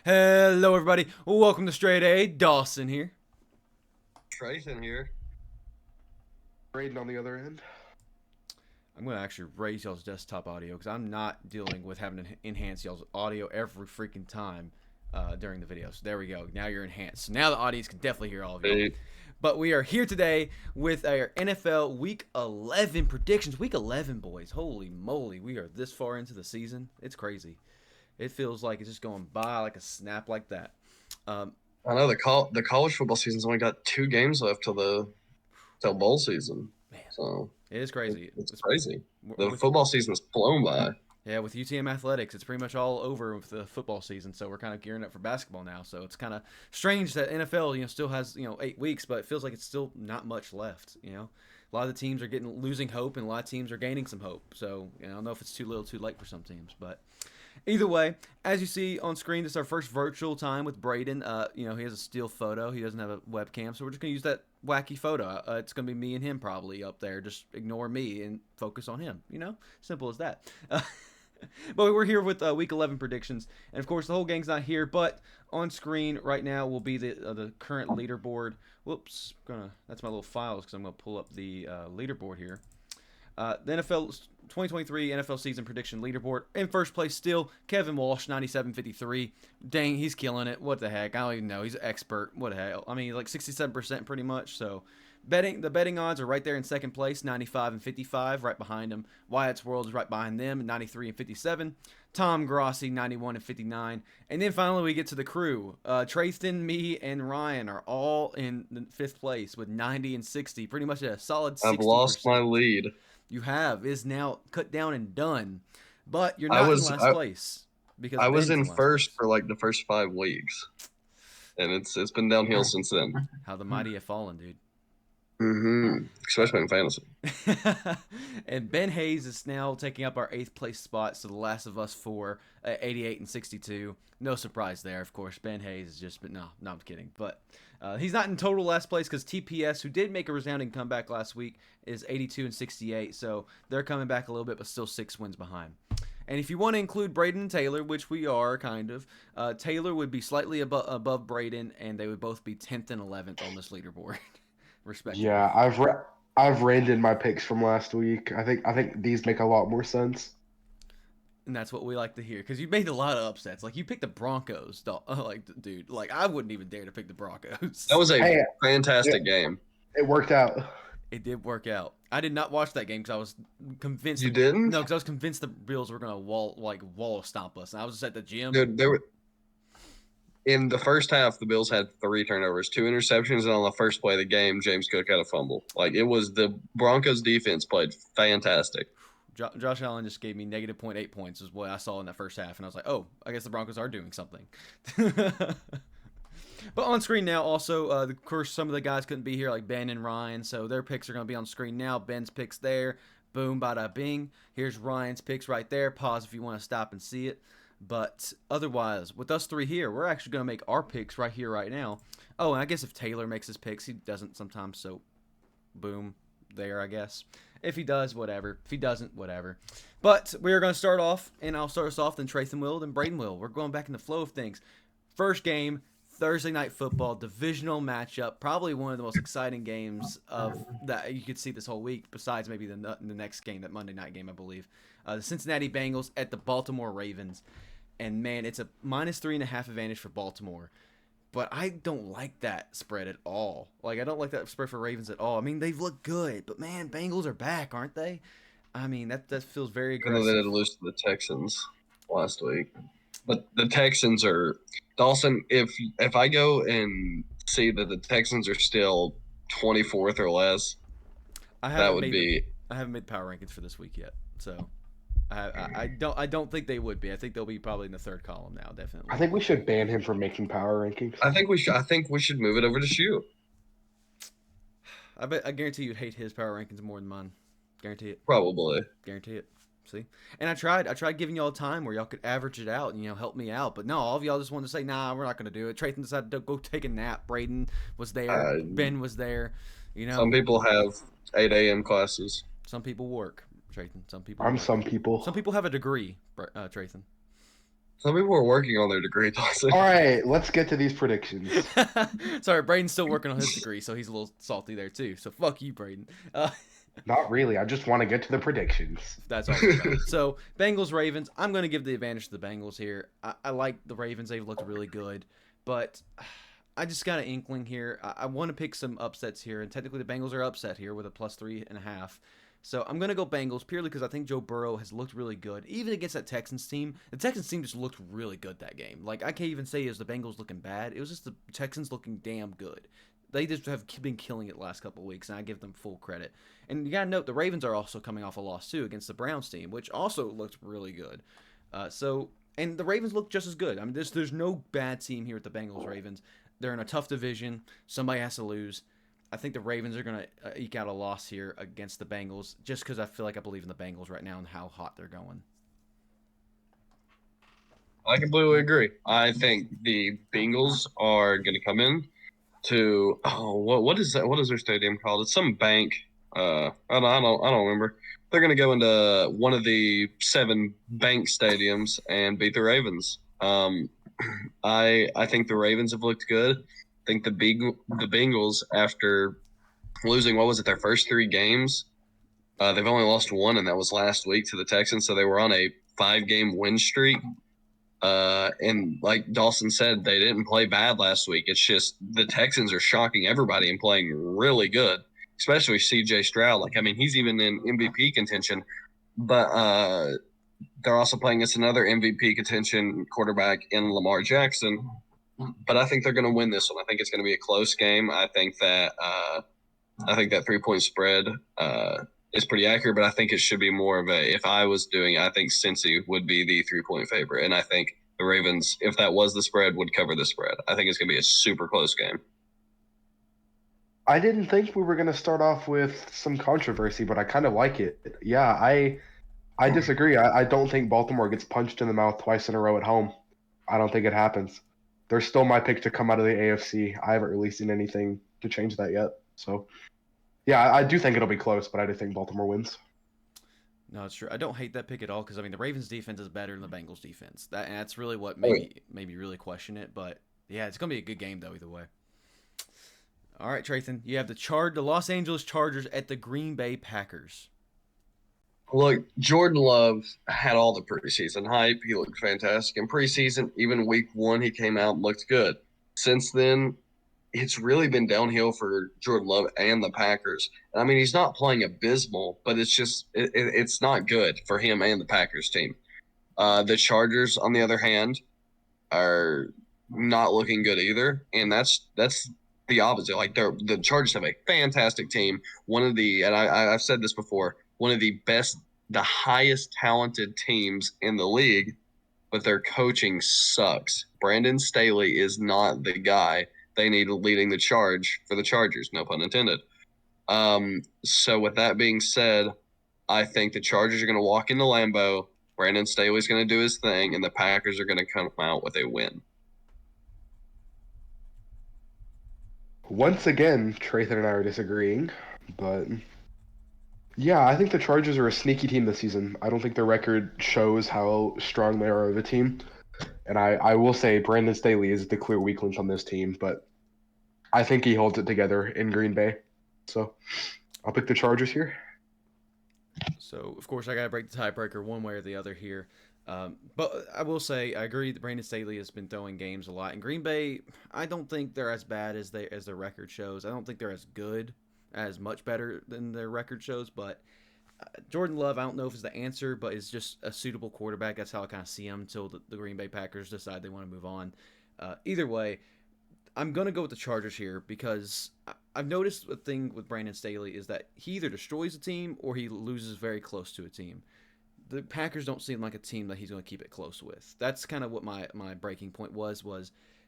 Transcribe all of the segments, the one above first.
Hello, everybody. Welcome to StraightA. Dawson here. Trayson here. Braden on the other end. I'm going to actually raise y'all's desktop audio because I'm not dealing with having to enhance y'all's audio every freaking time during the video. So there we go. Now you're enhanced. So now the audience can definitely hear all of you. But we are here today with our NFL Week 11 predictions. Week 11, boys. Holy moly. We are this far into the season. It's crazy. It feels like it's just going by like a snap like that. I know the college football season's only got 2 games left till bowl season. Man, So it is crazy. it's crazy. The With, football season's flown by. Yeah, with UTM athletics, it's pretty much all over with the football season. So we're kind of gearing up for basketball now. So it's kind of strange that NFL, still has 8 weeks, but it feels like it's still not much left. A lot of the teams are losing hope, and a lot of teams are gaining some hope. So I don't know if it's too little, too late for some teams, but either way, as you see on screen, this is our first virtual time with Braden. He has a still photo. He doesn't have a webcam, so we're just gonna use that wacky photo. It's gonna be me and him probably up there. Just ignore me and focus on him. Simple as that. But we're here with Week 11 predictions, and of course the whole gang's not here. But on screen right now will be the current leaderboard. Whoops, that's my little files because I'm gonna pull up the leaderboard here. The NFL 2023 NFL season prediction leaderboard. In first place still, Kevin Walsh, 97.53. Dang, he's killing it. What the heck? I don't even know. He's an expert. What the hell? I mean, like 67% pretty much. So the betting odds are right there in second place, 95 and 55, right behind him. Wyatt's World is right behind them, 93 and 57. Tom Grossi, 91 and 59. And then finally we get to the crew. Trayston, me, and Ryan are all in the fifth place with 90 and 60. Pretty much a solid 60%. I've lost my lead. You have is now cut down and done, but you're not in last place because I was Ben's in first place. for like the first 5 weeks, and it's been downhill since then. How the mighty have fallen, dude. Especially in fantasy. And Ben Hayes is now taking up our 8th place spot. So the Last of Us 4 at 88 and 62. No surprise there, of course. Ben Hayes is just, but no, I'm kidding. But he's not in total last place because TPS, who did make a resounding comeback last week, is 82 and 68. So they're coming back a little bit, but still 6 wins behind. And if you want to include Braden and Taylor, which we are kind of, Taylor would be slightly above Braden, and they would both be 10th and 11th on this leaderboard. Respectively. Yeah, I've reined in my picks from last week. I think these make a lot more sense. And that's what we like to hear because you made a lot of upsets. Like you picked the Broncos, dude. Like I wouldn't even dare to pick the Broncos. That was a fantastic game. It worked out. It did work out. I did not watch that game because I was convinced. You didn't? No, because I was convinced the Bills were gonna wall stomp us. And I was just at the gym. Dude, in the first half, the Bills had 3 turnovers, 2 interceptions, and on the first play of the game, James Cook had a fumble. Like, it was the Broncos' defense played fantastic. Josh Allen just gave me negative 0.8 points is what I saw in that first half, and I was like, oh, I guess the Broncos are doing something. But on screen now, also, of course, some of the guys couldn't be here, like Ben and Ryan, so their picks are going to be on screen now. Ben's picks there. Boom, bada, bing. Here's Ryan's picks right there. Pause if you want to stop and see it. But otherwise, with us 3 here, we're actually going to make our picks right here, right now. Oh, and I guess if Taylor makes his picks, he doesn't sometimes, so boom, there, I guess. If he does, whatever. If he doesn't, whatever. But we're going to start off, and I'll start us off, then Tratham will, then Braden will. We're going back in the flow of things. First game, Thursday Night Football, divisional matchup, probably one of the most exciting games of that you could see this whole week, besides maybe the next game, that Monday night game, I believe. The Cincinnati Bengals at the Baltimore Ravens. And, man, it's a -3.5 advantage for Baltimore. But I don't like that spread at all. Like, I don't like that spread for Ravens at all. I mean, they've looked good. But, man, Bengals are back, aren't they? I mean, that feels very aggressive. They did lose to the Texans last week. But the Texans are – Dawson, if I go and see that the Texans are still 24th or less, that would be – I haven't made power rankings for this week yet. So – I don't think they would be. I think they'll be probably in the 3rd column now, definitely. I think we should ban him from making power rankings. I think we should move it over to Shu. I guarantee you'd hate his power rankings more than mine. Guarantee it. Probably. Guarantee it. See? And I tried giving y'all time where y'all could average it out and help me out. But no, all of y'all just wanted to say, nah, we're not gonna do it. Trayton decided to go take a nap. Braden was there. Ben was there. Some people have 8 a.m. classes. Some people work. Trayton. Some people. Some people. Some people have a degree, Trayton. Some people are working on their degree, Dawson. All right, let's get to these predictions. Sorry, Braden's still working on his degree, so he's a little salty there too. So fuck you, Braden. Not really. I just want to get to the predictions. That's also valid. So Bengals Ravens. I'm going to give the advantage to the Bengals here. I like the Ravens. They've looked really good, but I just got an inkling here. I want to pick some upsets here, and technically the Bengals are upset here with a +3.5. So I'm going to go Bengals purely because I think Joe Burrow has looked really good. Even against that Texans team, the Texans team just looked really good that game. Like, I can't even say it was the Bengals looking bad. It was just the Texans looking damn good. They just have been killing it the last couple of weeks, and I give them full credit. And you got to note, the Ravens are also coming off a loss, too, against the Browns team, which also looked really good. And the Ravens look just as good. I mean, there's no bad team here with the Bengals-Ravens. They're in a tough division. Somebody has to lose. I think the Ravens are going to eke out a loss here against the Bengals just because I feel like I believe in the Bengals right now and how hot they're going. I completely agree. I think the Bengals are going to come in to what is that? What is their stadium called? It's some bank. I don't remember. They're going to go into one of the 7 bank stadiums and beat the Ravens. I think the Ravens have looked good. I think the Bengals, after losing, what was it, their first 3 games, they've only lost 1, and that was last week to the Texans. So they were on a 5-game win streak. And like Dawson said, they didn't play bad last week. It's just the Texans are shocking everybody and playing really good, especially C.J. Stroud. Like, I mean, he's even in MVP contention, but they're also playing against another MVP contention quarterback in Lamar Jackson. But I think they're going to win this one. I think it's going to be a close game. I think that 3-point spread is pretty accurate, but I think it should be more of a, if I was doing it, I think Cincy would be the 3-point favorite. And I think the Ravens, if that was the spread, would cover the spread. I think it's going to be a super close game. I didn't think we were going to start off with some controversy, but I kind of like it. Yeah, I disagree. I don't think Baltimore gets punched in the mouth twice in a row at home. I don't think it happens. They're still my pick to come out of the AFC. I haven't really seen anything to change that yet. So, yeah, I do think it'll be close, but I do think Baltimore wins. No, it's true. I don't hate that pick at all because, I mean, the Ravens' defense is better than the Bengals' defense. That's really what made me really question it. But, yeah, it's going to be a good game, though, either way. All right, Trayton, you have the Los Angeles Chargers at the Green Bay Packers. Look, Jordan Love had all the preseason hype. He looked fantastic in preseason. Even week 1, he came out and looked good. Since then, it's really been downhill for Jordan Love and the Packers. I mean, he's not playing abysmal, but it's just it's not good for him and the Packers team. The Chargers, on the other hand, are not looking good either, and that's the opposite. Like, the Chargers have a fantastic team. And I've said this before, one of the best, the highest talented teams in the league, but their coaching sucks. Brandon Staley is not the guy they need leading the charge for the Chargers, no pun intended. So with that being said, I think the Chargers are going to walk into Lambeau, Brandon Staley's going to do his thing, and the Packers are going to come out with a win. Once again, Trayton and I are disagreeing, but yeah, I think the Chargers are a sneaky team this season. I don't think their record shows how strong they are of a team. And I will say Brandon Staley is the clear weak link on this team, but I think he holds it together in Green Bay. So I'll pick the Chargers here. So, of course, I got to break the tiebreaker one way or the other here. But I will say I agree that Brandon Staley has been throwing games a lot. And Green Bay, I don't think they're as bad as their record shows. I don't think they're as good, as much better than their record shows. But Jordan Love, I don't know if it's the answer, but is just a suitable quarterback. That's how I kind of see him until the Green Bay Packers decide they want to move on. Either way, I'm going to go with the Chargers here because I've noticed a thing with Brandon Staley is that he either destroys a team or he loses very close to a team. The Packers don't seem like a team that he's going to keep it close with. That's kind of what my breaking point was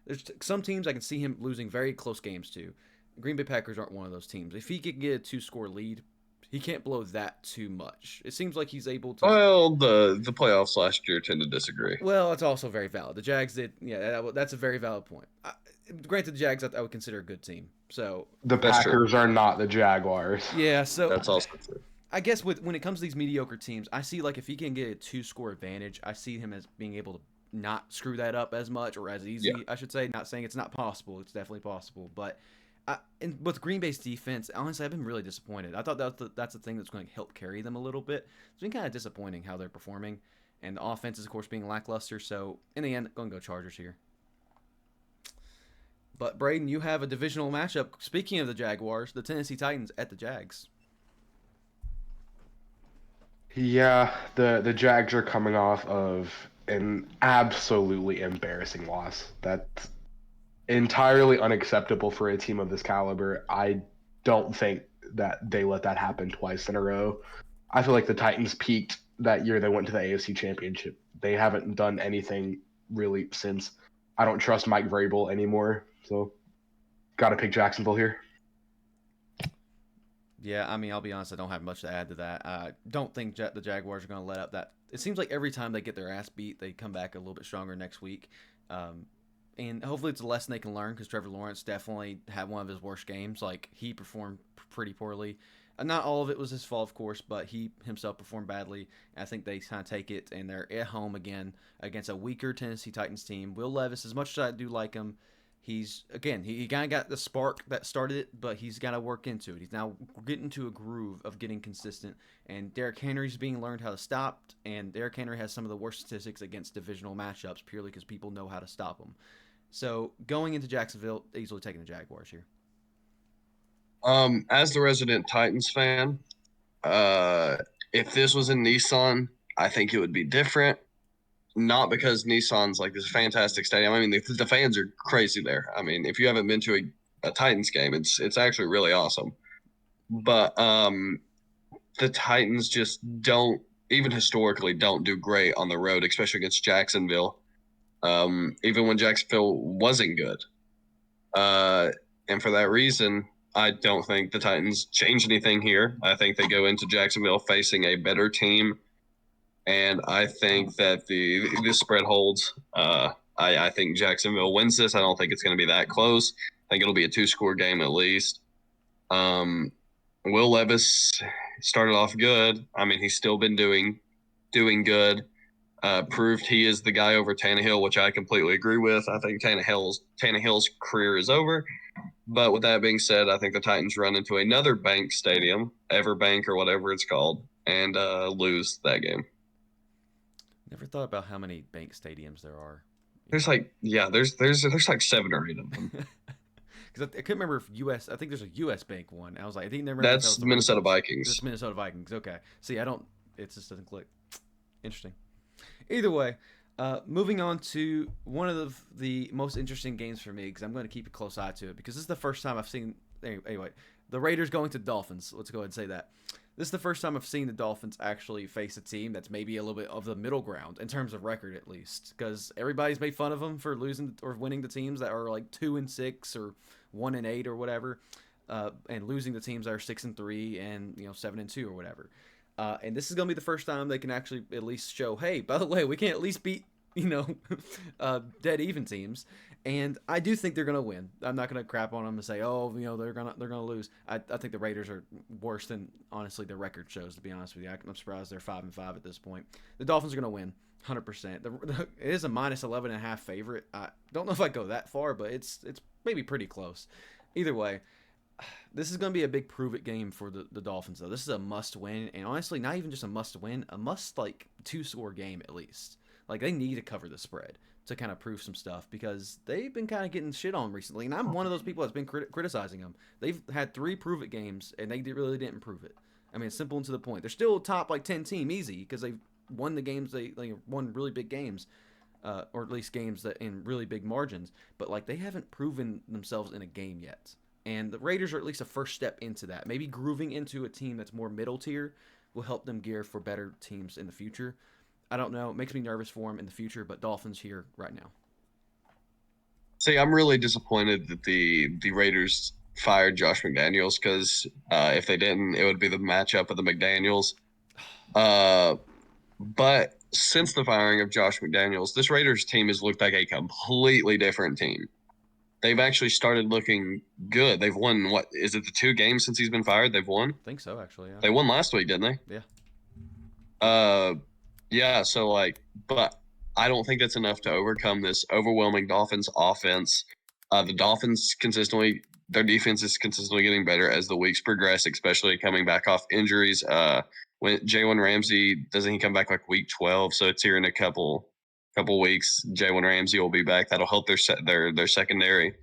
there's some teams I can see him losing very close games to. Green Bay Packers aren't one of those teams. If he could get a 2-score lead, he can't blow that too much. It seems like he's able to. Well, the playoffs last year tend to disagree. Well, it's also very valid. The Jags did. Yeah, that's a very valid point. Granted, the Jags I would consider a good team. So the Packers are not the Jaguars. Yeah, so that's also true. I guess when it comes to these mediocre teams, I see like if he can get a 2-score advantage, I see him as being able to not screw that up as much or as easy. Yeah. I should say. Not saying it's not possible. It's definitely possible. But and with Green Bay's defense, honestly, I've been really disappointed. I thought that's the thing that's going to help carry them a little bit. It's been kind of disappointing how they're performing, and the offense is of course being lackluster. So in the end, I'm going to go Chargers here. But Braden, you have a divisional matchup. Speaking of the Jaguars, the Tennessee Titans at the Jags. Yeah, the Jags are coming off of an absolutely embarrassing loss. That's entirely unacceptable for a team of this caliber. I don't think that they let that happen twice in a row. I feel like the Titans peaked that year they went to the AFC Championship. They haven't done anything really since. I don't trust Mike Vrabel anymore, so got to pick Jacksonville here. Yeah, I mean, I'll be honest, I don't have much to add to that. I don't think the Jaguars are going to let up that. It seems like every time they get their ass beat, they come back a little bit stronger next week. And hopefully it's a lesson they can learn because Trevor Lawrence definitely had one of his worst games. Like, he performed pretty poorly. Not all of it was his fault, of course, but he himself performed badly. I think they kind of take it, and they're at home again against a weaker Tennessee Titans team. Will Levis, as much as I do like him, he kind of got the spark that started it, but he's got to work into it. He's now getting into a groove of getting consistent, and Derrick Henry's being learned how to stop, and Derrick Henry has some of the worst statistics against divisional matchups purely because people know how to stop him. So going into Jacksonville, easily taking the Jaguars here. As the resident Titans fan, if this was in Nissan, I think it would be different. Not because Nissan's like this fantastic stadium. I mean, the fans are crazy there. I mean, if you haven't been to a Titans game, it's actually really awesome. But the Titans just don't, even historically, don't do great on the road, especially against Jacksonville. Even when Jacksonville wasn't good. And for that reason, I don't think the Titans change anything here. I think they go into Jacksonville facing a better team. And I think that this spread holds. I think Jacksonville wins this. I don't think it's going to be that close. I think it'll be a 2-score game at least. Will Levis started off good. I mean, he's still been doing good. Proved he is the guy over Tannehill, which I completely agree with. I think Tannehill's career is over. But with that being said, I think the Titans run into another bank stadium, Everbank or whatever it's called, and lose that game. Never thought about how many bank stadiums there are. There's like there's like 7 or 8 of them. Because I couldn't remember if U.S. I think there's a U.S. Bank one. I was like, I think never. That's the Minnesota Vikings. Just Minnesota Vikings. Okay. See, I don't. It just doesn't click. Interesting. Either way, moving on to one of the most interesting games for me because I'm going to keep a close eye to it because this is the first time I've seen. Anyway, the Raiders going to Dolphins. Let's go ahead and say that. This is the first time I've seen the Dolphins actually face a team that's maybe a little bit of the middle ground in terms of record, at least, because everybody's made fun of them for losing or winning the teams that are like 2-6 or 1-8 or whatever, and losing the teams that are 6-3 and 7-2 or whatever. And this is gonna be the first time they can actually at least show, hey, by the way, we can at least beat dead even teams. And I do think they're gonna win. I'm not gonna crap on them and say, oh, they're gonna lose. I think the Raiders are worse than honestly their record shows. To be honest with you, I'm surprised they're 5-5 at this point. The Dolphins are gonna win, 100%. It is a -11.5 favorite. I don't know if I go that far, but it's maybe pretty close. Either way, this is going to be a big prove-it game for the Dolphins, though. This is a must-win, and honestly, not even just a must-win, a must-2-score game at least. Like, they need to cover the spread to kind of prove some stuff because they've been kind of getting shit on recently, and I'm one of those people that's been criticizing them. They've had 3 prove-it games, and they really didn't prove it. I mean, it's simple and to the point. They're still a top, 10 team easy because they've won the games. They won really big games, or at least games that in really big margins, but, they haven't proven themselves in a game yet. And the Raiders are at least a first step into that. Maybe grooving into a team that's more middle tier will help them gear for better teams in the future. I don't know. It makes me nervous for them in the future, but Dolphins here right now. See, I'm really disappointed that the Raiders fired Josh McDaniels because if they didn't, it would be the matchup of the McDaniels. But since the firing of Josh McDaniels, this Raiders team has looked like a completely different team. They've actually started looking good. They've won, what, is it the 2 games since he's been fired? They've won? I think so, actually, yeah. They won last week, didn't they? Yeah. Yeah, so, but I don't think that's enough to overcome this overwhelming Dolphins offense. The Dolphins their defense is consistently getting better as the weeks progress, especially coming back off injuries. When Jalen Ramsey, doesn't he come back like week 12? So it's here in a couple weeks. Jalen Ramsey will be back. That'll help their secondary.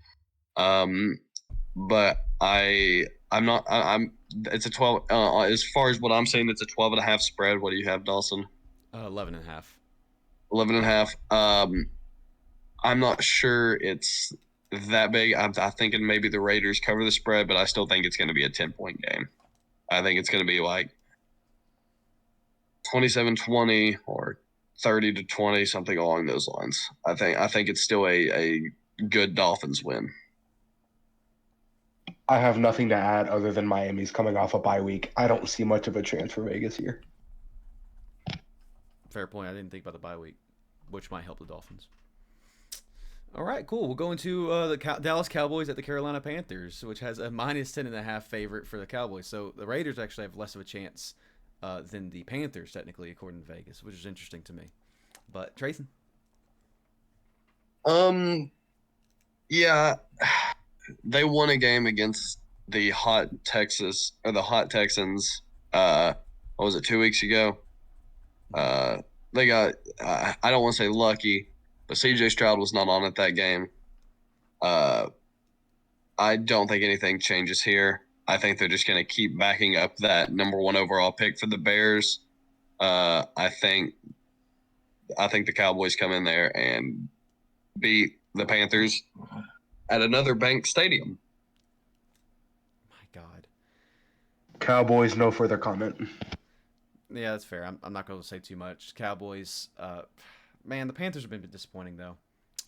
But I'm not. It's a 12. As far as what I'm saying, it's a 12.5 spread. What do you have, Dawson? 11.5. 11.5. I'm not sure it's that big. I'm thinking maybe the Raiders cover the spread, but I still think it's going to be a 10-point game. I think it's going to be like 27-20 or 30-20, something along those lines. I think it's still a good Dolphins win. I have nothing to add other than Miami's coming off a bye week. I don't see much of a chance for Vegas here. Fair point. I didn't think about the bye week, which might help the Dolphins. All right, cool. We'll go into the Dallas Cowboys at the Carolina Panthers, which has a minus 10.5 favorite for the Cowboys. So the Raiders actually have less of a chance than the Panthers, technically, according to Vegas, which is interesting to me. But Trayson? Yeah, they won a game against the hot Texans. What was it, 2 weeks ago? They got, I don't want to say lucky, but CJ Stroud was not on at that game. I don't think anything changes here. I think they're just going to keep backing up that number 1 overall pick for the Bears. I think the Cowboys come in there and beat the Panthers at another bank stadium. My God. Cowboys, no further comment. Yeah, that's fair. I'm not going to say too much. Cowboys, man, the Panthers have been disappointing, though.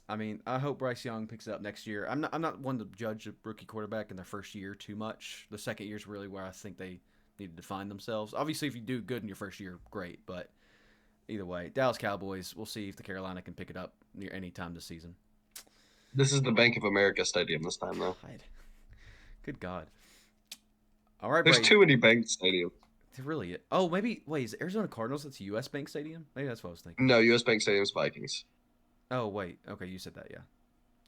I mean, I hope Bryce Young picks it up next year. I'm not one to judge a rookie quarterback in their first year too much. The second year is really where I think they need to define themselves. Obviously, if you do good in your first year, great. But either way, Dallas Cowboys, we'll see if the Carolina can pick it up near any time this season. This is the Bank of America Stadium this time, though. God. Good God. All right, There's Brady. too many bank stadiums. Really? Oh, maybe. Wait, is Arizona Cardinals? That's a U.S. Bank Stadium? Maybe that's what I was thinking. No, U.S. Bank Stadium's Vikings. Oh, wait. Okay, you said that, yeah.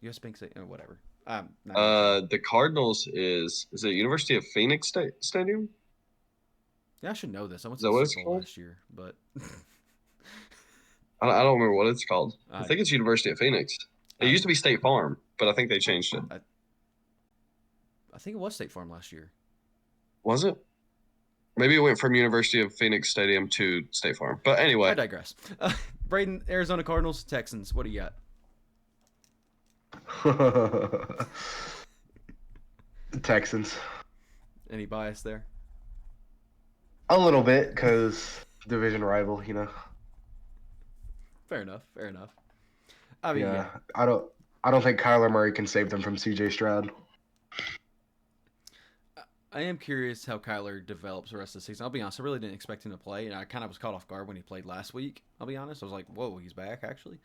U.S. Bank Stadium, whatever. The Cardinals is it University of Phoenix Stadium? Yeah, I should know this. I went Is to that what the it's Super Bowl called? last year, but I don't remember what it's called. I think it's University of Phoenix. It used to be State Farm, but I think they changed it. I think it was State Farm last year. Was it? Maybe it went from University of Phoenix Stadium to State Farm. But anyway. I digress. Braden, Arizona Cardinals, Texans. What do you got? Texans. Any bias there? A little bit, because division rival, you know. Fair enough. I mean, yeah. I don't think Kyler Murray can save them from CJ Stroud. I am curious how Kyler develops the rest of the season. I'll be honest, I really didn't expect him to play, and I kind of was caught off guard when he played last week. I'll be honest. I was like, whoa, he's back, actually.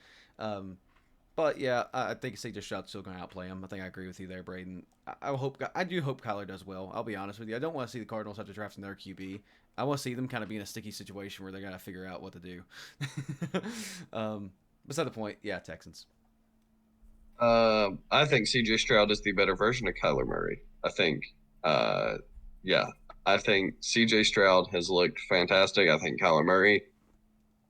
But, yeah, I think CJ Stroud's still going to outplay him. I think I agree with you there, Braden. I do hope Kyler does well. I'll be honest with you. I don't want to see the Cardinals have to draft another QB. I want to see them kind of be in a sticky situation where they're going to figure out what to do. Beside the point, yeah, Texans. I think CJ Stroud is the better version of Kyler Murray. I think CJ Stroud has looked fantastic. I think Kyler Murray,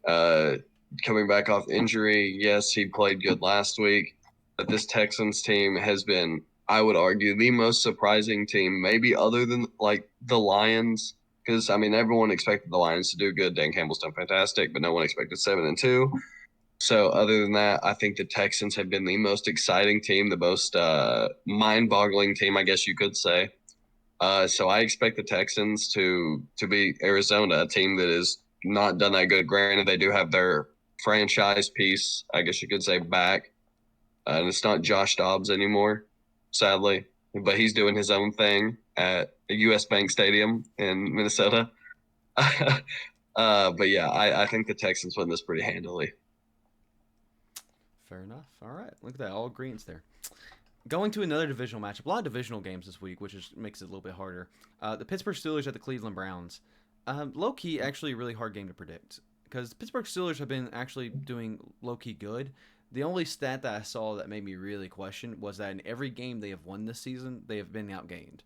coming back off injury, yes, he played good last week, but this Texans team has been, I would argue, the most surprising team, maybe other than like the Lions, because I mean everyone expected the Lions to do good. Dan Campbell's done fantastic, but no one expected 7-2. So other than that, I think the Texans have been the most exciting team, the most mind-boggling team, I guess you could say. So I expect the Texans to beat Arizona, a team that has not done that good. Granted, they do have their franchise piece, I guess you could say, back. And it's not Josh Dobbs anymore, sadly. But he's doing his own thing at a U.S. Bank Stadium in Minnesota. But yeah, I think the Texans win this pretty handily. Fair enough. All right. Look at that. All agreements there. Going to another divisional matchup. A lot of divisional games this week, which makes it a little bit harder. The Pittsburgh Steelers at the Cleveland Browns. Low-key, actually a really hard game to predict. because the Pittsburgh Steelers have been actually doing low-key good. The only stat that I saw that made me really question was that in every game they have won this season, they have been outgained.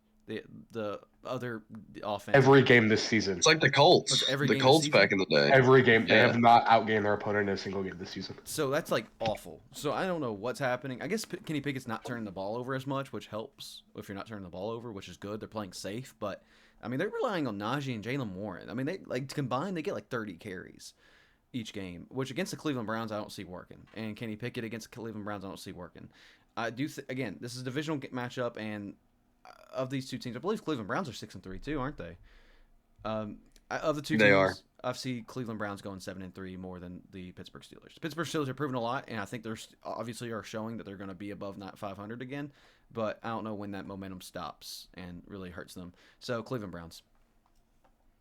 The other offense. Every game this season. It's like the Was Colts. every The game this Colts season? back in the day. Every game. They Yeah. have not outgained their opponent in a single game this season. So that's like awful. So I don't know what's happening. I guess Kenny Pickett's not turning the ball over as much, which helps if you're not turning the ball over, which is good. They're playing safe, but I mean they're relying on Najee and Jalen Warren. I mean they like combined they get like 30 carries each game, which against the Cleveland Browns I don't see working, and Kenny Pickett against the Cleveland Browns I don't see working. I do again this is a divisional matchup, and of these two teams, I believe Cleveland Browns are 6-3 too, aren't they? Of the two They teams, are. I've seen Cleveland Browns going 7-3 more than the Pittsburgh Steelers. The Pittsburgh Steelers have proven a lot, and I think they're obviously are showing that they're going to be above 500 again. But I don't know when that momentum stops and really hurts them. So Cleveland Browns.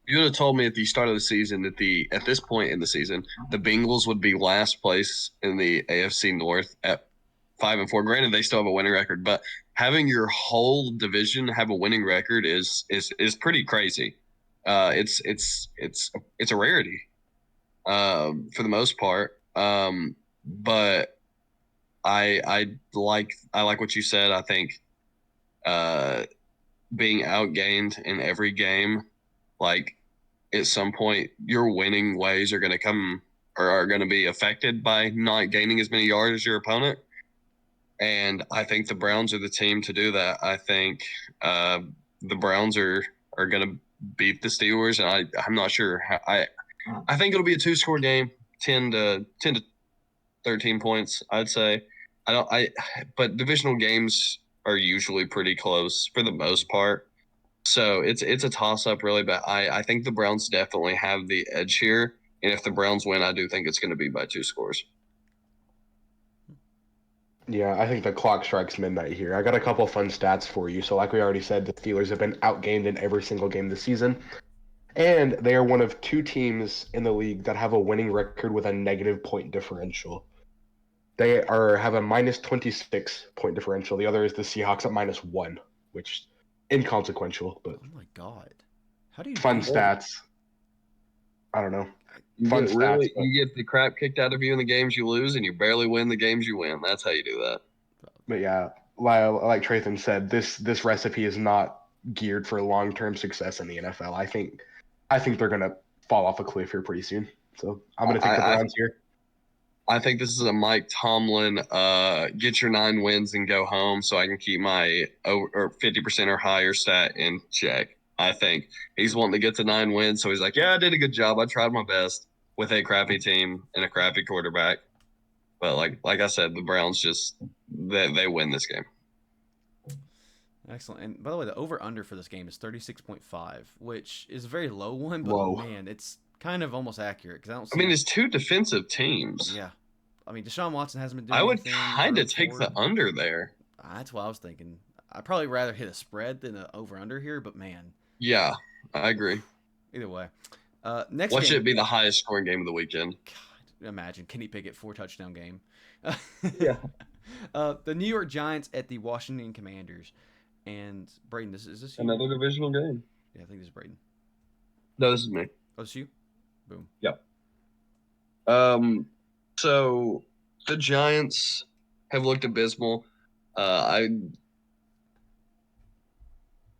You would have told me at the start of the season that at this point in the season, the Bengals would be last place in the AFC North at 5-4. Granted, they still have a winning record, but having your whole division have a winning record is pretty crazy. It's a rarity for the most part. But I like what you said. I think being outgained in every game, like at some point, your winning ways are going to come or are going to be affected by not gaining as many yards as your opponent. And I think the Browns are the team to do that. I think the Browns are going to beat the Steelers, and I'm not sure. I think it'll be a 2-score game, 10 to 13 points, I'd say. But divisional games are usually pretty close for the most part. So it's a toss-up, really, but I think the Browns definitely have the edge here. And if the Browns win, I do think it's going to be by 2 scores. Yeah, I think the clock strikes midnight here. I got a couple fun stats for you. So like we already said, the Steelers have been outgained in every single game this season. And they are one of 2 teams in the league that have a winning record with a negative point differential. They have a minus 26 point differential. The other is the Seahawks at -1, which inconsequential, but Oh my god, how do you fun do that? stats. I don't know. You Fun get stats, but- you get the crap kicked out of you in the games you lose, and you barely win the games you win. That's how you do that. But yeah, like Trathan said, this recipe is not geared for long-term success in the NFL. I think they're gonna fall off a cliff here pretty soon. So I'm gonna take the Browns here. I think this is a Mike Tomlin, get your 9 wins and go home so I can keep my over 50% or higher stat in check. I think he's wanting to get to 9 wins, so he's like, yeah, I did a good job. I tried my best with a crappy team and a crappy quarterback. But like I said, the Browns they win this game. Excellent. And by the way, the over/under for this game is 36.5, which is a very low one, but Whoa. man, it's kind of almost accurate because I don't see. I mean, it's 2 defensive teams. Yeah, I mean, Deshaun Watson hasn't been doing. I would anything kind for of take the forward. under there. That's what I was thinking. I'd probably rather hit a spread than an over/under here, but man, Yeah, I agree. either way. Next Watch game. it be the highest scoring game of the weekend. God, imagine Kenny Pickett 4-touchdown game. Yeah. The New York Giants at the Washington Commanders, and Braden, is this you? Another divisional game. Yeah, I think this is Braden. No, this is me. Oh, it's you. Boom. So the Giants have looked abysmal.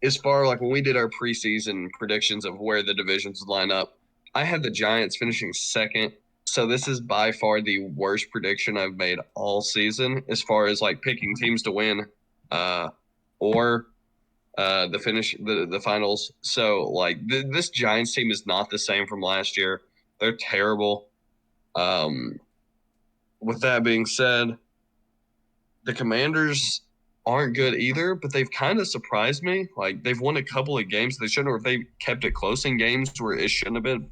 As far like when we did our preseason predictions of where the divisions would line up, I had the Giants finishing second. So this is by far the worst prediction I've made all season as far as like picking teams to win, or the finals. So like this Giants team is not the same from last year. They're terrible. With that being said, the Commanders aren't good either, but they've kind of surprised me. Like they've won a couple of games they shouldn't, or they kept it close in games where it shouldn't have been.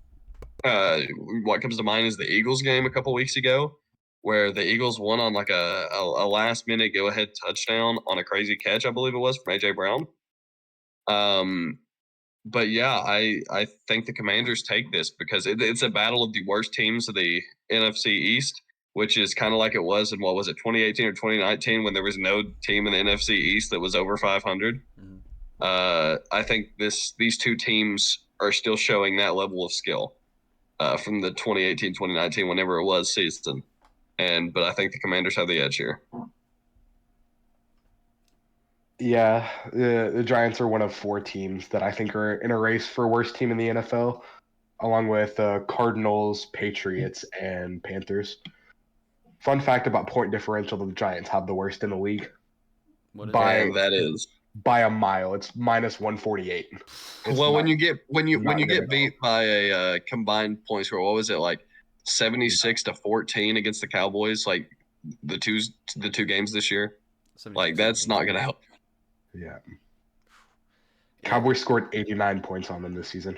What comes to mind is the Eagles game a couple weeks ago, where the Eagles won on like a last minute go ahead touchdown on a crazy catch, I believe it was from AJ Brown. But yeah, I think the Commanders take this because it's a battle of the worst teams of the NFC East, which is kind of like it was in, 2018 or 2019 when there was no team in the NFC East that was over 500. Mhm. I think these two teams are still showing that level of skill. from the 2018-2019, whenever it was season. But I think the Commanders have the edge here. Yeah, the Giants are one of 4 teams that I think are in a race for worst team in the NFL, along with Cardinals, Patriots, and Panthers. Fun fact about point differential: the Giants have the worst in the league What is by it? And that is by a mile. It's minus 148. It's well, not- when you not good at get beat by a combined point score, what was it, like 76-14 against the Cowboys? Like the two games this year, like that's not gonna help. Yeah. Yeah. Cowboys scored 89 points on them this season.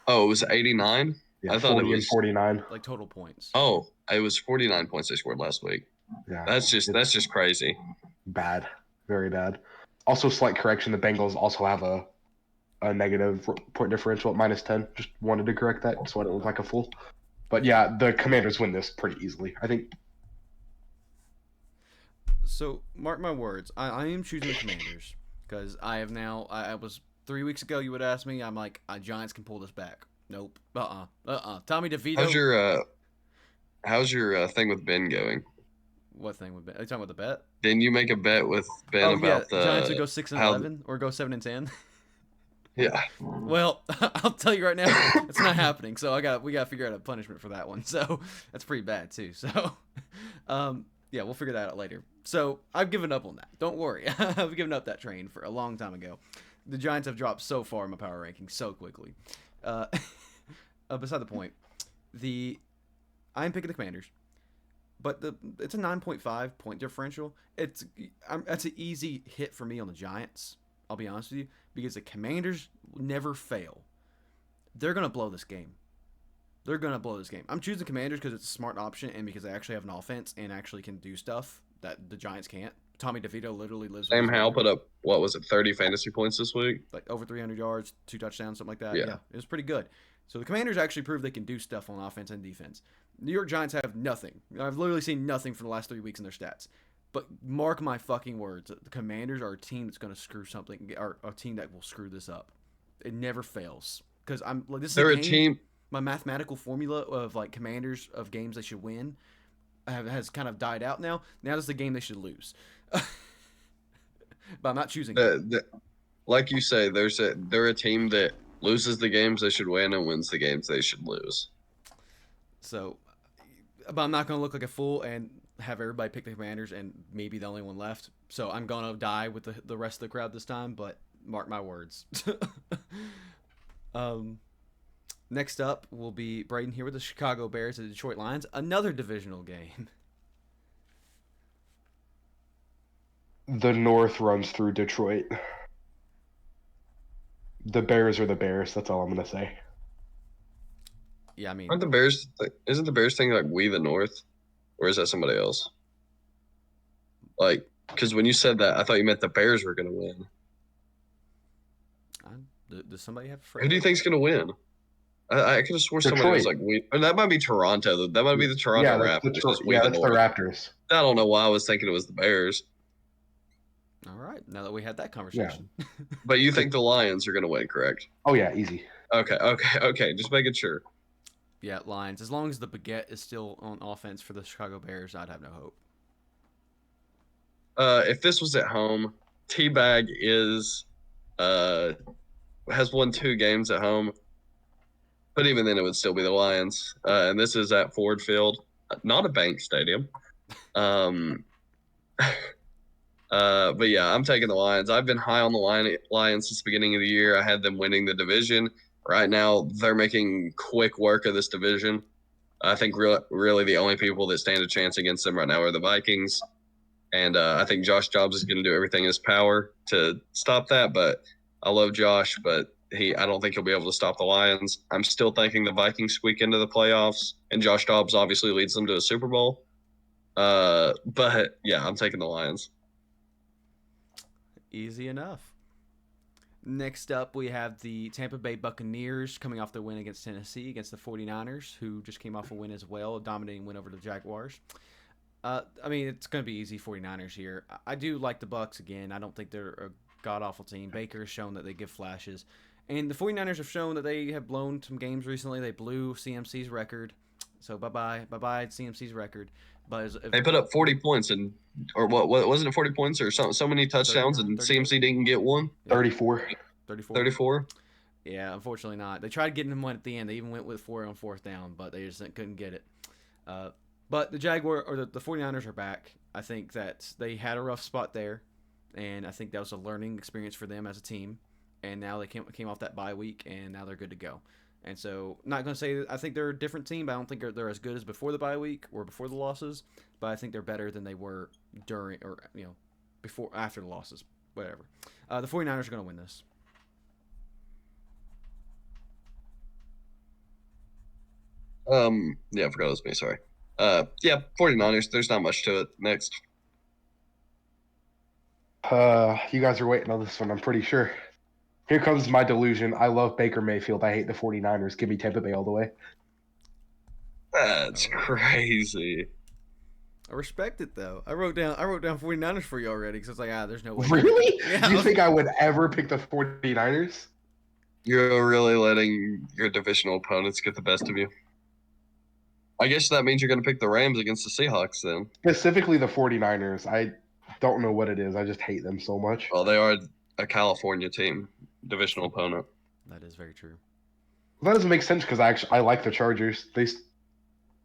Oh, it was 89. Yeah, I thought 40 it and was 49. Like total points. Oh, it was 49 points they scored last week. Yeah, That's just crazy. bad, very bad. Also, slight correction: the Bengals also have a negative point differential at minus 10. Just wanted to correct that so I don't look like a fool. But yeah, the Commanders win this pretty easily. I think. So mark my words, I am choosing the Commanders because I have now. I was 3 weeks ago. You would ask me. I'm like, Giants can pull this back. Nope. Tommy DeVito. How's your thing with Ben going? What thing would be? Are you talking about the bet? Didn't you make a bet with Ben about the Giants would go 6-11 how? or go 7-10. Yeah. Well, I'll tell you right now, it's not happening. So we got to figure out a punishment for that one. So that's pretty bad too. So, yeah, we'll figure that out later. So I've given up on that. Don't worry, I've given up that train for a long time ago. The Giants have dropped so far in my power ranking so quickly. Beside the point, I'm picking the Commanders. But it's a 9.5 point differential. That's an easy hit for me on the Giants. I'll be honest with you, because the Commanders never fail. They're gonna blow this game. I'm choosing Commanders because it's a smart option and because they actually have an offense and actually can do stuff that the Giants can't. Tommy DeVito literally lives. Sam Howell put up, what was it, 30 fantasy points this week? Like over 300 yards, 2 touchdowns, something like that. Yeah. It was pretty good. So the Commanders actually proved they can do stuff on offense and defense. New York Giants have nothing. I've literally seen nothing for the last 3 weeks in their stats. But mark my fucking words, the Commanders are a team that's going to screw something, or a team that will screw this up. It never fails. Because They're a team. My mathematical formula of like Commanders of games they should win has kind of died out now. Now it's the game they should lose. But I'm not choosing. Like you say, they're a team that loses the games they should win and wins the games they should lose. So, but I'm not going to look like a fool and have everybody pick the Commanders and maybe the only one left. So I'm going to die with the rest of the crowd this time, but mark my words. Next up will be Braden here with the Chicago Bears and the Detroit Lions. Another divisional game. The North runs through Detroit. The Bears are the Bears. That's all I'm going to say. Yeah, I mean, Aren't the Bears? Isn't the Bears thing like we the North, or is that somebody else? Like, because when you said that, I thought you meant the Bears were going to win. does somebody have a Who do you think's going to win? I could have sworn somebody Detroit. was like we. Or that might be Toronto. That might be the Toronto that's Raptors. the Raptors. I don't know why I was thinking it was the Bears. All right, now that we had that conversation. Yeah. But you think the Lions are going to win, correct? Oh yeah, easy. Okay. Just making sure. Yeah, Lions. As long as the baguette is still on offense for the Chicago Bears, I'd have no hope. If this was at home, Teabag has won 2 games at home, but even then it would still be the Lions. And this is at Ford Field, not a bank stadium. But yeah, I'm taking the Lions. I've been high on the Lions since the beginning of the year. I had them winning the division. Right now, they're making quick work of this division. I think really the only people that stand a chance against them right now are the Vikings. And I think Josh Jobs is going to do everything in his power to stop that. But I love Josh, but I don't think he'll be able to stop the Lions. I'm still thinking the Vikings squeak into the playoffs, and Josh Jobs obviously leads them to a Super Bowl. But yeah, I'm taking the Lions. Easy enough. Next up, we have the Tampa Bay Buccaneers coming off their win against Tennessee, against the 49ers, who just came off a win as well, a dominating win over the Jaguars. I mean, it's going to be easy 49ers here. I do like the Bucs again. I don't think they're a god-awful team. Baker has shown that they give flashes. And the 49ers have shown that they have blown some games recently. They blew CMC's record. So bye-bye CMC's record. But They put up 40 points or what wasn't it 40 points or so many touchdowns 39, and CMC didn't get one? 34. 34? Yeah, unfortunately not. They tried getting him one at the end. They even went with 4 on fourth down, but they just couldn't get it. But the the 49ers are back. I think that they had a rough spot there, and I think that was a learning experience for them as a team. And now they came off that bye week, and now they're good to go. And so, not going to say that I think they're a different team, but I don't think they're as good as before the bye week or before the losses. But I think they're better than they were during or after the losses, whatever. The 49ers are going to win this. Yeah, I forgot it was me. Sorry. Yeah, 49ers. There's not much to it. Next. You guys are waiting on this one, I'm pretty sure. Here comes my delusion. I love Baker Mayfield. I hate the 49ers. Give me Tampa Bay all the way. That's crazy. I respect it though. I wrote down 49ers for you already because it's like there's no way. Really? Yeah, You think I would ever pick the 49ers? You're really letting your divisional opponents get the best of you. I guess that means you're going to pick the Rams against the Seahawks then. Specifically the 49ers. I don't know what it is. I just hate them so much. Well, they are a California team, divisional opponent. That is very true. That doesn't make sense because I like the Chargers. They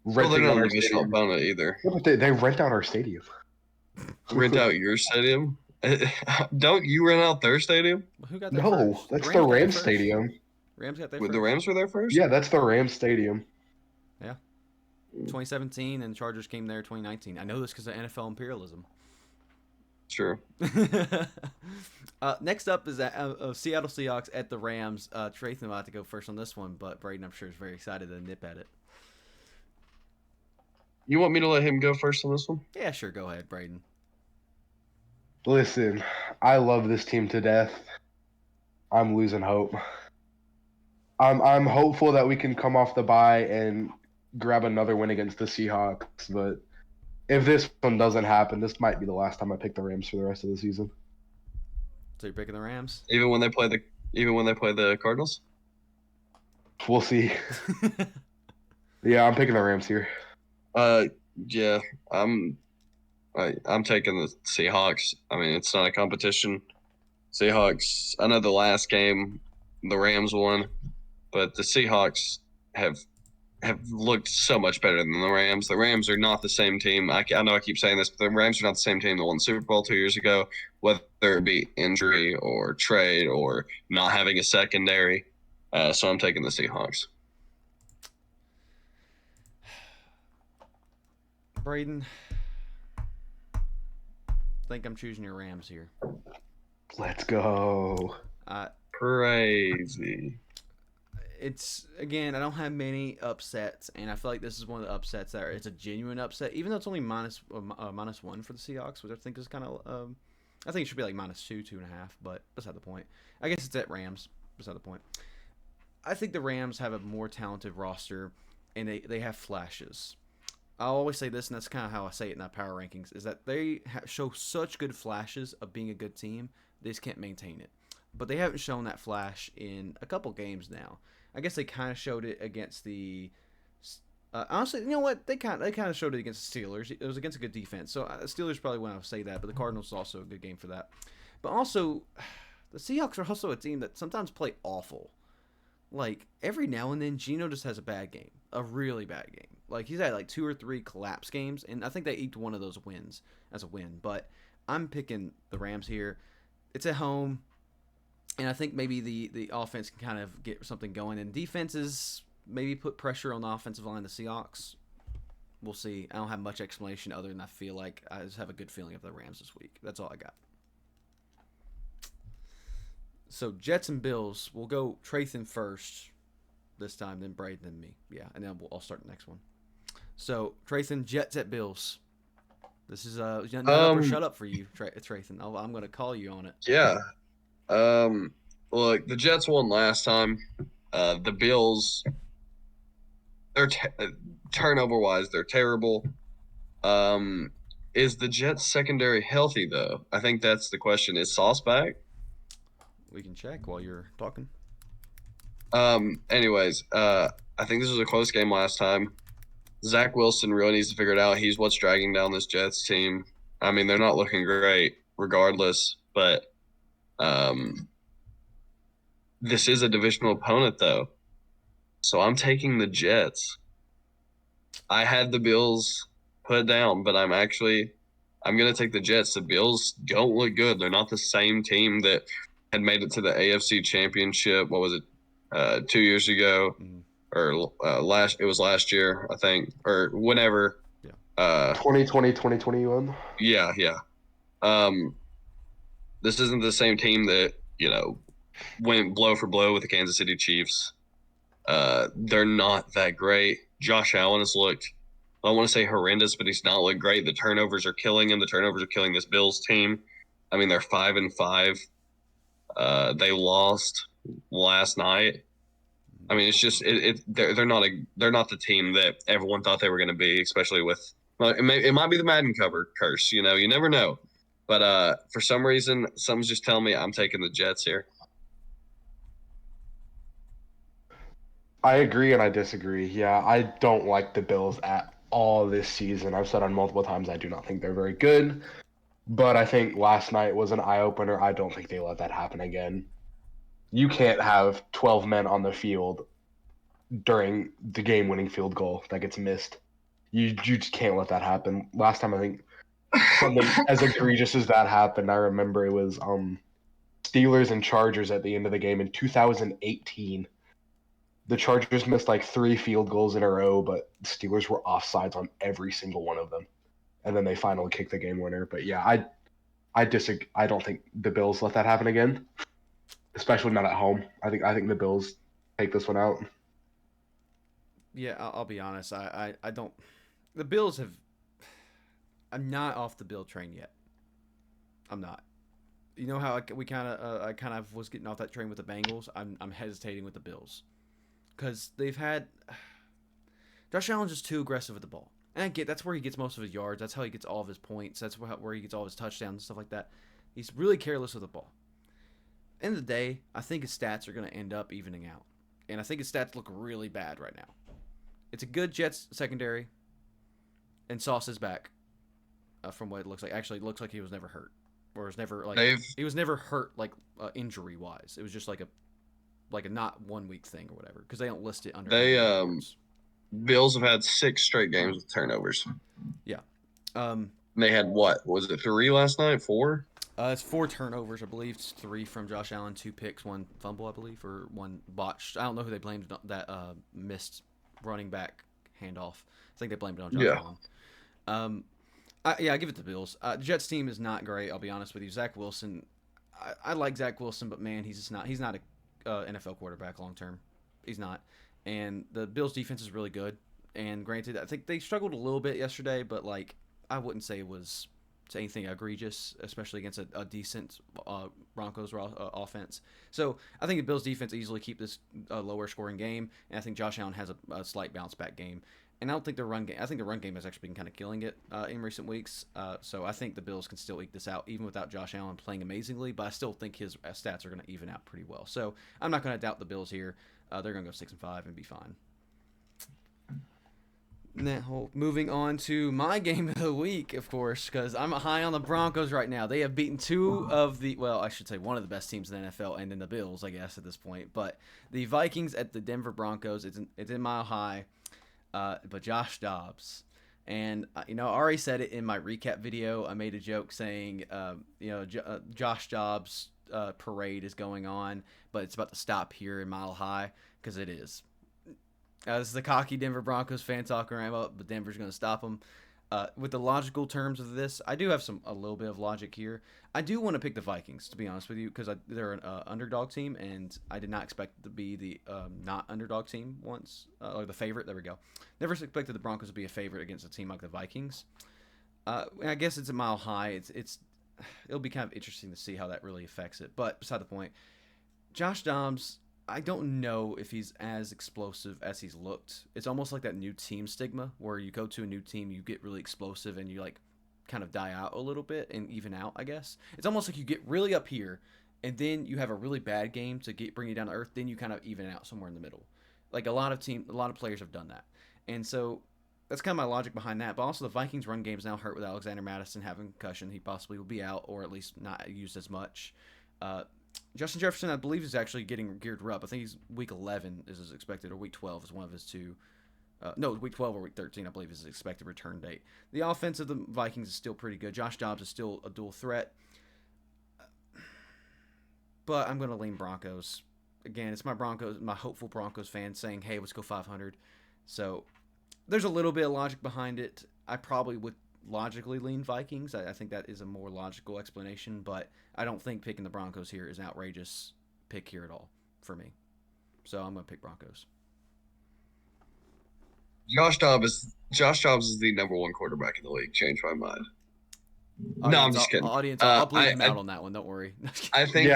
Well, they're rent not out a our divisional stadium. opponent either. Yeah, but they rent out our stadium. Rent out your stadium? Don't you rent out their stadium? Who got there No, first? that's the got there Rams first? stadium. Rams got there The first. Rams were there first? Yeah, that's the Rams stadium. 2017 and Chargers came there 2019. I know this because of NFL imperialism. Sure. Next up is Seattle Seahawks at the Rams. Traithan will have to go first on this one, but Braden, I'm sure, is very excited to nip at it. You want me to let him go first on this one? Yeah, sure. Go ahead, Braden. Listen, I love this team to death. I'm losing hope. I'm hopeful that we can come off the bye and grab another win against the Seahawks, but if this one doesn't happen, this might be the last time I pick the Rams for the rest of the season. So you're picking the Rams? Even when they play the Cardinals? We'll see. Yeah, I'm picking the Rams here. Yeah, I'm taking the Seahawks. I mean, it's not a competition. Seahawks. I know the last game the Rams won, but the Seahawks have looked so much better than the Rams. The Rams are not the same team. I know I keep saying this, but the Rams are not the same team that won the Super Bowl 2 years ago, whether it be injury or trade or not having a secondary. So I'm taking the Seahawks. Braden, I think I'm choosing your Rams here. Let's go. Crazy. It's again, I don't have many upsets, and I feel like this is one of the upsets that it's a genuine upset, even though it's only -1 for the Seahawks, which I think is kind of I think it should be like -2, 2.5, but beside the point. I guess it's at Rams. Beside the point. I think the Rams have a more talented roster, and they have flashes. I always say this, and that's kind of how I say it in our power rankings, is that they show such good flashes of being a good team, they just can't maintain it. But they haven't shown that flash in a couple games now. I guess they kind of showed it against the. Honestly, you know what? They kind of showed it against the Steelers. It was against a good defense, so Steelers probably wouldn't have say that. But the Cardinals is also a good game for that. But also, the Seahawks are also a team that sometimes play awful. Like every now and then, Geno just has a bad game, a really bad game. Like he's had like 2 or 3 collapse games, and I think they eked one of those wins as a win. But I'm picking the Rams here. It's at home. And I think maybe the offense can kind of get something going. And defenses maybe put pressure on the offensive line of the Seahawks. We'll see. I don't have much explanation other than I feel like I just have a good feeling of the Rams this week. That's all I got. So Jets and Bills. We'll go Traithan first this time, then Braden, then me. Yeah, and then I'll start the next one. So Traithan, Jets at Bills. This is not up or shut up for you, Traithan. I'm going to call you on it. Yeah. Look, the Jets won last time. The Bills, they're turnover-wise, they're terrible. Is the Jets secondary healthy though? I think that's the question. Is Sauce back? We can check while you're talking. Anyways, I think this was a close game last time. Zach Wilson really needs to figure it out. He's what's dragging down this Jets team. I mean, they're not looking great regardless, but this is a divisional opponent though. So I'm taking the Jets. I had the Bills put down, but I'm going to take the Jets. The Bills don't look good. They're not the same team that had made it to the AFC Championship. What was it? 2 years ago, or it was last year, I think, or whenever. Yeah. 2020, 2021. Yeah. This isn't the same team that went blow for blow with the Kansas City Chiefs. They're not that great. Josh Allen has looked, I don't want to say horrendous, but he's not looked great. The turnovers are killing him. The turnovers are killing this Bills team. I mean, they're 5-5. They lost last night. I mean, it's just they're not the team that everyone thought they were going to be, especially with it might be the Madden cover curse. You never know. But for some reason, something's just telling me I'm taking the Jets here. I agree and I disagree. Yeah, I don't like the Bills at all this season. I've said on multiple times I do not think they're very good. But I think last night was an eye-opener. I don't think they let that happen again. You can't have 12 men on the field during the game-winning field goal that gets missed. You just can't let that happen. Last time I think something as egregious as that happened, I remember it was Steelers and Chargers at the end of the game in 2018. The Chargers missed like 3 field goals in a row, but the Steelers were offsides on every single one of them. And then they finally kicked the game winner. But yeah, I disagree. I don't think the Bills let that happen again, especially not at home. I think the Bills take this one out. Yeah, I'll be honest. I don't. The Bills have. I'm not off the Bill train yet. I'm not. You know how I kind of was getting off that train with the Bengals. I'm hesitating with the Bills because they've had. Josh Allen's just too aggressive with the ball. And I get that's where he gets most of his yards. That's how he gets all of his points. That's where he gets all of his touchdowns and stuff like that. He's really careless with the ball. End of the day, I think his stats are going to end up evening out. And I think his stats look really bad right now. It's a good Jets secondary. And Sauce is back. From what it looks like. Actually, it looks like he was never hurt. Or was never he was never hurt injury wise. It was just like a not 1 week thing or whatever. Because they don't list it under Bills have had 6 straight games with turnovers. Yeah. They had what? Was it 3 last night? 4? It's 4 turnovers, I believe. It's 3 from Josh Allen, 2 picks, 1 fumble, I believe, or 1 botched. I don't know who they blamed that missed running back handoff. I think they blamed it on Josh Allen. I give it to Bills. The Jets team is not great. I'll be honest with you. Zach Wilson, I like Zach Wilson, but man, he's not a NFL quarterback long term. He's not. And the Bills defense is really good. And granted, I think they struggled a little bit yesterday, but I wouldn't say it was anything egregious, especially against a decent Broncos offense. So I think the Bills defense easily keep this lower scoring game, and I think Josh Allen has a slight bounce back game. And I don't think the run game. I think the run game has actually been kind of killing it in recent weeks. So I think the Bills can still eke this out, even without Josh Allen playing amazingly. But I still think his stats are going to even out pretty well. So I'm not going to doubt the Bills here. They're going to go 6-5 and be fine. Now, moving on to my game of the week, of course, because I'm high on the Broncos right now. They have beaten 2 of the, well, I should say one of the best teams in the NFL, and in the Bills, I guess, at this point. But the Vikings at the Denver Broncos, it's in Mile High. But Josh Dobbs, and I already said it in my recap video. I made a joke saying, Josh Dobbs parade is going on, but it's about to stop here in Mile High because it is. This is the cocky Denver Broncos fan talking around about, but Denver's going to stop them. With the logical terms of this, I do have a little bit of logic here. I do want to pick the Vikings, to be honest with you, because they're an underdog team, and I did not expect to be the not underdog team once, or the favorite. There we go. Never expected the Broncos to be a favorite against a team like the Vikings. I guess it's a Mile High. It'll be kind of interesting to see how that really affects it. But beside the point, Josh Dobbs, I don't know if he's as explosive as he's looked. It's almost like that new team stigma where you go to a new team, you get really explosive, and you kind of die out a little bit and even out, I guess. It's almost like you get really up here, and then you have a really bad game to bring you down to earth, then you kind of even out somewhere in the middle. Like a lot of players have done that, and so that's kind of my logic behind that. But also the Vikings' run game is now hurt with Alexander Madison having concussion. He possibly will be out, or at least not used as much. Justin Jefferson, I believe, is actually getting geared up. I think he's week 11 is his expected, or week 12 is one of his two. No, week 12 or week 13, I believe, is his expected return date. The offense of the Vikings is still pretty good. Josh Dobbs is still a dual threat. But I'm going to lean Broncos. Again, it's my hopeful Broncos fan saying, hey, let's go 500. So there's a little bit of logic behind it. I probably would logically lean Vikings. I think that is a more logical explanation, but I don't think picking the Broncos here is an outrageous pick here at all for me. So I'm going to pick Broncos. Josh Dobbs is the number one quarterback in the league. Change my mind. Audience, no, I'm just kidding. Audience, I'll bleep him out on that one. Don't worry. I think.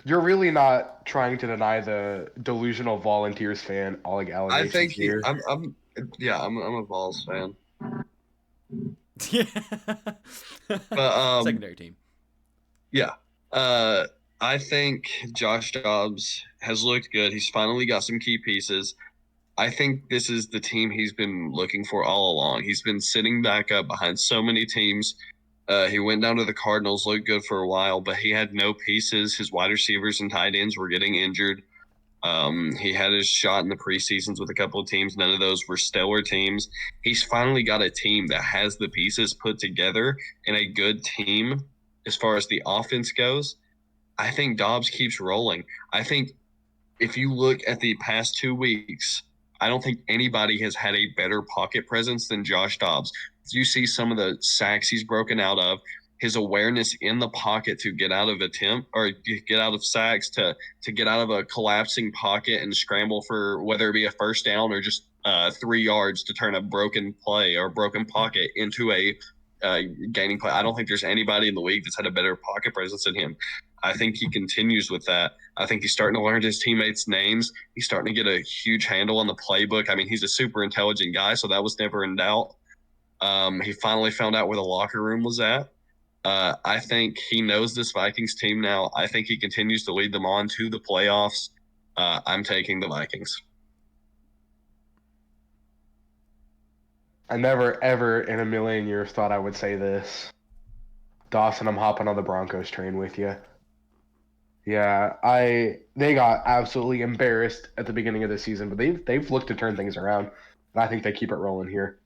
You're really not trying to deny the delusional Volunteers fan allegations I think here. I'm a Vols fan. Yeah. But secondary team. Yeah. I think Josh Dobbs has looked good. He's finally got some key pieces. I think this is the team he's been looking for all along. He's been sitting back up behind so many teams. He went down to the Cardinals, looked good for a while, but he had no pieces. His wide receivers and tight ends were getting injured. He had his shot in the preseasons with a couple of teams. None of those were stellar teams. He's finally got a team that has the pieces put together and a good team as far as the offense goes. I think Dobbs keeps rolling. I think if you look at the past 2 weeks, I don't think anybody has had a better pocket presence than Josh Dobbs. You see some of the sacks he's broken out of, his awareness in the pocket to get out of get out of sacks, to get out of a collapsing pocket and scramble for whether it be a first down or just 3 yards to turn a broken play or broken pocket into a gaining play. I don't think there's anybody in the league that's had a better pocket presence than him. I think he continues with that. I think he's starting to learn his teammates' names. He's starting to get a huge handle on the playbook. I mean, he's a super intelligent guy, so that was never in doubt. He finally found out where the locker room was at. I think he knows this Vikings team now. I think he continues to lead them on to the playoffs. I'm taking the Vikings. I never, ever in a million years thought I would say this. Dawson, I'm hopping on the Broncos train with you. Yeah, they got absolutely embarrassed at the beginning of the season, but they've looked to turn things around, and I think they keep it rolling here.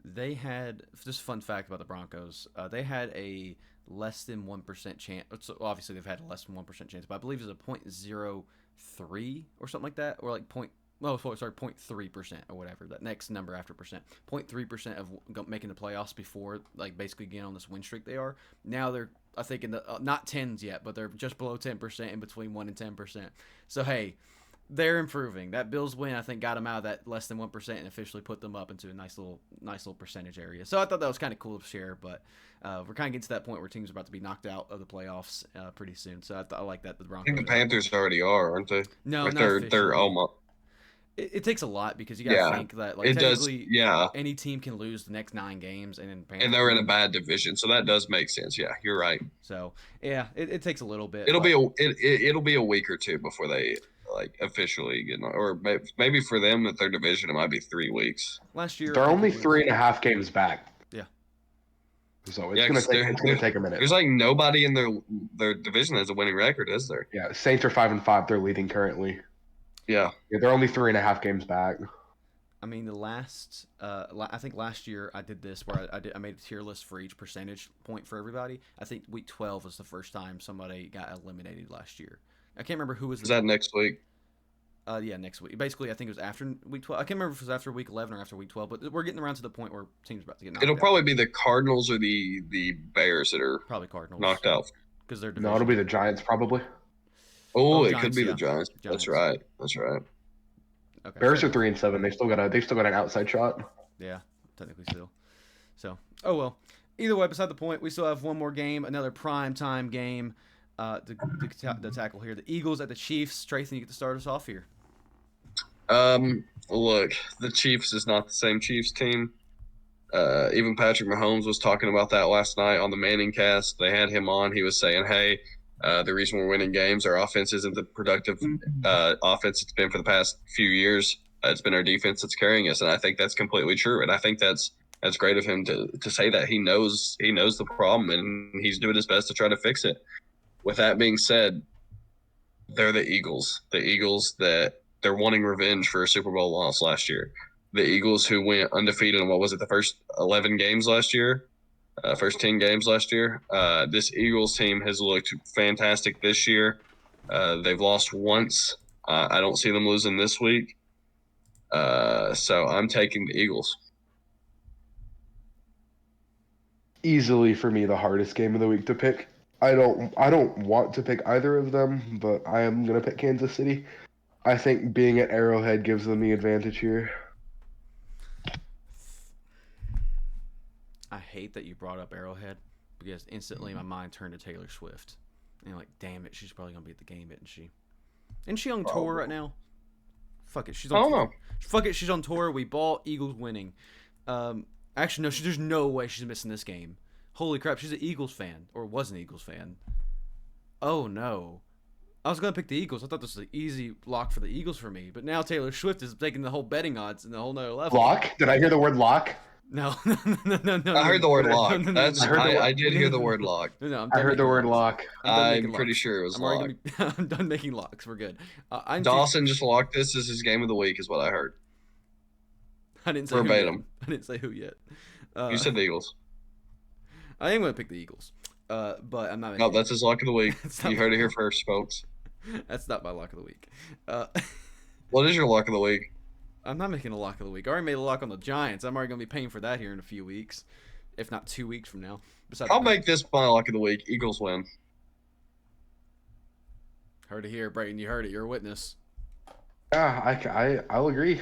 They had just a fun fact about the Broncos. They had a less than 1% chance. So obviously, they've had a less than 1% chance, but I believe it's a 0.03 or something like that, or like 0.3% or whatever. That next number after percent, 0.3% of making the playoffs before, like basically getting on this win streak they are. Now they're, I think, in the not tens yet, but they're just below 10%, in between 1 and 10%. So hey, they're improving. That Bills win, I think, got them out of that less than 1% and officially put them up into a nice little percentage area. So I thought that was kind of cool to share, but we're kind of getting to that point where teams are about to be knocked out of the playoffs pretty soon. So I like that the Broncos. I think the Panthers already are, aren't they? No, like not they're almost. It takes a lot because you got to think that like it does. Yeah, any team can lose the next 9 games, and then and they're in a bad division, so that does make sense. Yeah, you're right. So yeah, it takes a little bit. It'll be a week or two before they like officially get, or maybe for them that their division it might be 3 weeks. Last year they're only 3.5 games back. Yeah. So it's gonna take a minute. There's like nobody in their division has a winning record, is there? Yeah, Saints are 5-5. They're leading currently. Yeah, they're only 3.5 games back. I mean, I think last year I did this where I made a tier list for each percentage point for everybody. I think week 12 was the first time somebody got eliminated last year. I can't remember who was. Is that next week? Yeah, next week. Basically, I think it was after week 12. I can't remember if it was after week 11 or after week 12, but we're getting around to the point where teams are about to get knocked out. It'll probably be the Cardinals or the Bears that are probably Cardinals knocked out. Because they're no, it'll be the Giants probably. Oh, it could be the Giants. That's right. Okay. Bears are 3-7. They still got an outside shot. Yeah, technically still. So, oh well. Either way, beside the point, we still have one more game, another prime time game to tackle here. The Eagles at the Chiefs. Tracy, you get to start us off here. Look, the Chiefs is not the same Chiefs team. Even Patrick Mahomes was talking about that last night on the Manning cast. They had him on. He was saying, hey, the reason we're winning games, our offense isn't the productive offense it's been for the past few years. It's been our defense that's carrying us, and I think that's completely true. And I think that's great of him to say that. He knows the problem, and he's doing his best to try to fix it. With that being said, they're the Eagles. The Eagles that they're wanting revenge for a Super Bowl loss last year. The Eagles who went undefeated in, what was it, the first 11 games last year? First 10 games last year. This Eagles team has looked fantastic this year. They've lost once. I don't see them losing this week. So I'm taking the Eagles. Easily for me, the hardest game of the week to pick. I don't want to pick either of them, but I am gonna pick Kansas City. I think being at Arrowhead gives them the advantage here. I hate that you brought up Arrowhead because instantly my mind turned to Taylor Swift. And like, damn it, she's probably gonna be at the game, isn't she? Isn't she on tour right now? Fuck it, she's on. I don't know. Fuck it, she's on tour. We ball, Eagles winning. Actually, no, there's no way she's missing this game. Holy crap, she's an Eagles fan or was an Eagles fan. Oh no, I was gonna pick the Eagles. I thought this was an easy lock for the Eagles for me, but now Taylor Swift is taking the whole betting odds and the whole nother level. Lock? Did I hear the word lock? No. I heard the word lock. I did hear the word lock. No, I heard the word lock. I'm pretty sure it was lock. I'm done making locks. We're good. Dawson just locked this as his game of the week, is what I heard. I didn't say verbatim. I didn't say who yet. You said the Eagles. I am going to pick the Eagles, but I'm not. No, that's his lock of the week. You heard it here first, folks. That's not my lock of the week. What is your lock of the week? I'm not making a lock of the week. I already made a lock on the Giants. I'm already going to be paying for that here in a few weeks, if not 2 weeks from now. I'll make this my lock of the week. Eagles win. Heard it here, Brayton. You heard it. You're a witness. Yeah, I'll agree.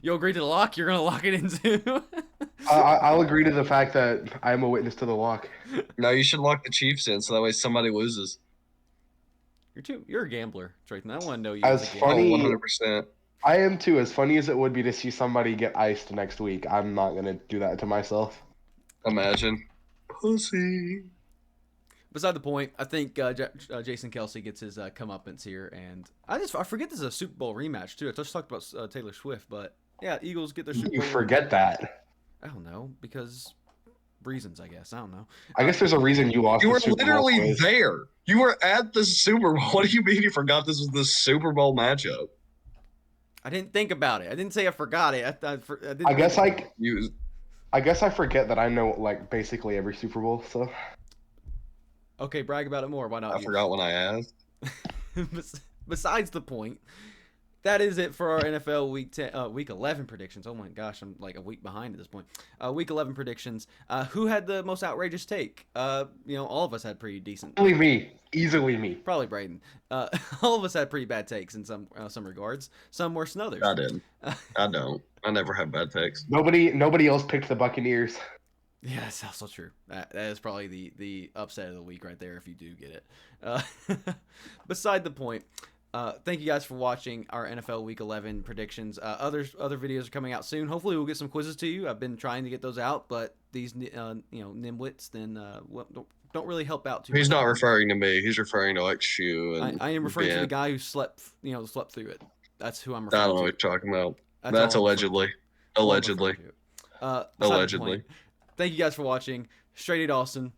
You'll agree to the lock? You're going to lock it in too? I'll agree to the fact that I'm a witness to the lock. No, you should lock the Chiefs in so that way somebody loses. You're a gambler, Drayton. I want to know you As as a gambler. funny, 100%. I am too. As funny as it would be to see somebody get iced next week, I'm not going to do that to myself. Imagine. Pussy. Beside the point, I think Jason Kelce gets his comeuppance here, and I forget this is a Super Bowl rematch too. I just talked about Taylor Swift, but yeah, Eagles get their Super Bowl. You forget that. I don't know, because reasons, I guess. I don't know. I guess there's a reason you lost. You were the Super Bowl literally quiz. there. You were at the Super Bowl. What do you mean you forgot this was the Super Bowl matchup? I didn't think about it. I didn't say I forgot it. I didn't. I guess You, I guess I forget that I know like basically every Super Bowl stuff. Okay, brag about it more. Why not? I forgot when I asked. Besides the point, that is it for our NFL week 11 predictions. Oh my gosh, I'm like a week behind at this point. Week 11 predictions. Who had the most outrageous take? All of us had pretty decent. Easily me. Probably Braden. All of us had pretty bad takes in some regards. Some worse than others. I didn't. I don't. I never have bad takes. Nobody else picked the Buccaneers. Yeah, that's also true. That is probably the upset of the week right there if you do get it. Beside the point, thank you guys for watching our NFL Week 11 predictions. Other videos are coming out soon. Hopefully we'll get some quizzes to you. I've been trying to get those out, but these nimwits don't really help out too much. He's not referring to me. He's referring to like Shu. And I am referring to Ben. the guy who slept through it. That's who I'm referring I to. don't know what you're talking about. That's That's all I'm allegedly. All I'm referring Allegedly. to. Beside the Allegedly. point, thank you guys for watching. StraightA Dawson.